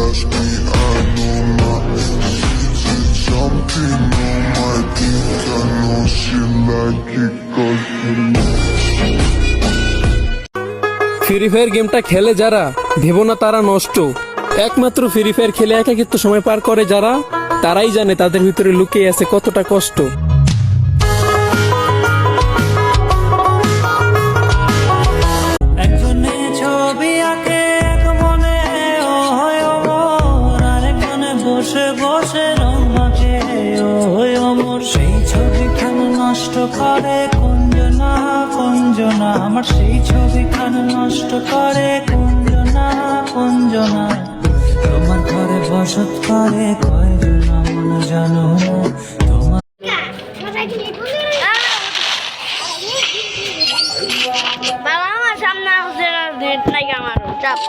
ask me, I know not. She's jumping on my dick, I know she like it 'cause free fire গেমটা খেলে যারা ভেবো না তারা নষ্ট। একমাত্র ফ্রি ফায়ার খেলে একাকিত্ব সময় পার করে যারা, তারাই জানে তাদের ভিতরে লুকিয়ে আছে কতটা কষ্ট। একজনে ছবি আঁকে এক মনে ও হয় অমর, আরেকজনে বসে বসে রং মাখে ও হয় অমর। সেই ছবিখান নষ্ট করে কুঞ্জনা কুঞ্জনা, আমার সেই ছবিখান নষ্ট করে কুঞ্জনা কুঞ্জনা। তোমার ঘরে বসত করে কয়জনা মনে জানো না তোমার। বাবা আমার সামনে নেট নাই, আমার চাপ।